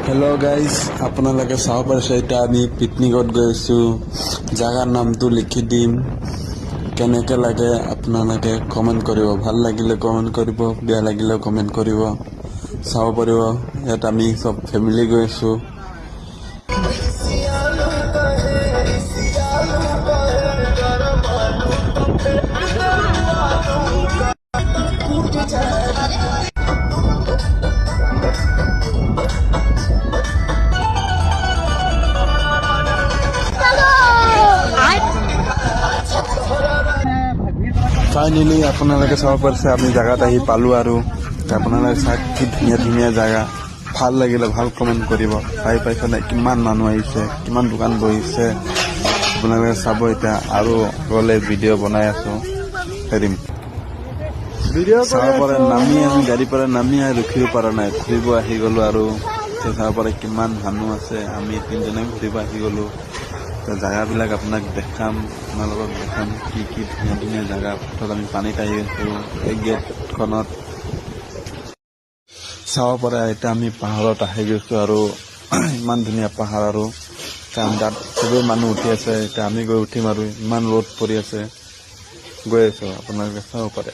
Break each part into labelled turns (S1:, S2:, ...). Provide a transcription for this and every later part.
S1: Hello' guys, আপোনালোকে চাব পাৰিছে এতিয়া আমি পিকনিকত গৈ আছোঁ। জাগাৰ নামটো লিখি দিম। কেনেকৈ লাগে আপোনালোকে কমেণ্ট কৰিব। ভাল লাগিলে কমেণ্ট কৰিব, বেয়া লাগিলেও কমেণ্ট কৰিব। চাব পাৰিব, ইয়াত আমি চব ফেমিলি গৈ আছোঁ। ফাইনেলি আপোনালোকে চাব পাৰিছে আমি জাগাত আহি পালোঁ আৰু আপোনালোকে চাওক কি ধুনীয়া ধুনীয়া জাগা। ভাল লাগিলে ভাল কমেণ্ট কৰিব। চাই পাইছে নাই কিমান মানুহ আহিছে, কিমান দোকান বহিছে আপোনালোকে চাব। এতিয়া আৰু গ'লে ভিডিঅ' বনাই আছোঁ এৰিম। চাব পাৰে আমি গাড়ীৰ পৰা নামি ৰখিব পৰা নাই, ঘূৰিব আহি গ'লোঁ। আৰু চাব পাৰে কিমান মানুহ আছে, আমি তিনিজনে ঘূৰিব আহি গ'লোঁ। জাগাবিলাক আপোনাক দেখাম, আপোনালোকক দেখাম কি কি ধুনীয়া ধুনীয়া জাগা। প্ৰথমত আমি পানীত আহি আছোঁ এই গেটখনত চাব পাৰে। এতিয়া আমি পাহাৰত আহি গৈছোঁ আৰু ইমান ধুনীয়া পাহাৰ। আৰু তাত চবেই মানুহ উঠি আছে, এতিয়া আমি গৈ উঠিম আৰু ইমান ৰ'দ পৰি আছে। গৈ আছোঁ, আপোনালোকে চাব পাৰে।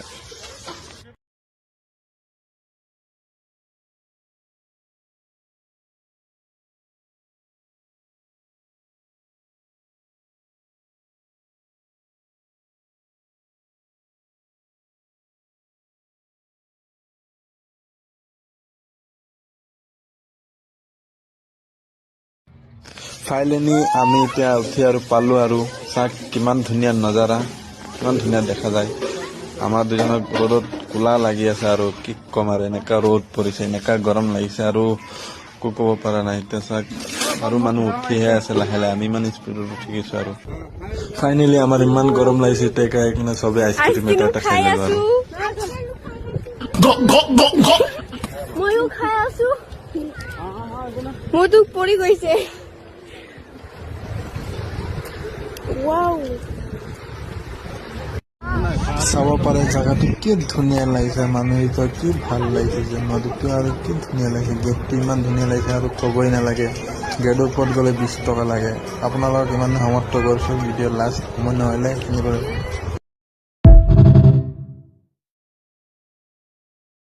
S1: ফাইনেলি আমি এতিয়া উঠি আৰু পালোঁ আৰু চাওক কিমান ধুনীয়া নজাৰা, কিমান ধুনীয়া দেখা যায়। আমাৰ দুজনৰ ৰ'দত কোলা লাগি আছে আৰু কি ক'ম আৰু এনেকুৱা ৰ'দ পৰিছে, এনেকুৱা গৰম লাগিছে আৰু একো ক'ব পৰা নাই। এতিয়া চাওক আৰু মানুহ উঠিহে আছে লাহে লাহে, আমি ইমান স্পীডত উঠি গৈছোঁ। আৰু ফাইনেলি আমাৰ ইমান গৰম লাগিছে এতিয়া কিনে চবেই আইচক্ৰীম এটা খাই ল'লোঁ আৰু
S2: ময়ো খাই আছো, মোৰতো পৰি গৈছে।
S1: চাব পাৰে জাগাটো কি ধুনীয়া লাগিছে, মানুহকেইটা কি ভাল লাগিছে, যে নদীটো আৰু কি ধুনীয়া লাগিছে, গেটটো ইমান ধুনীয়া লাগিছে আৰু ক'বই নালাগে। গেটৰ ওপৰত গ'লে 20 টকা লাগে। আপোনালোকক ইমান সামৰ্থ্য কৰিছোঁ, ভিডিঅ' লাষ্ট সময় নহ'লে সেইখিনি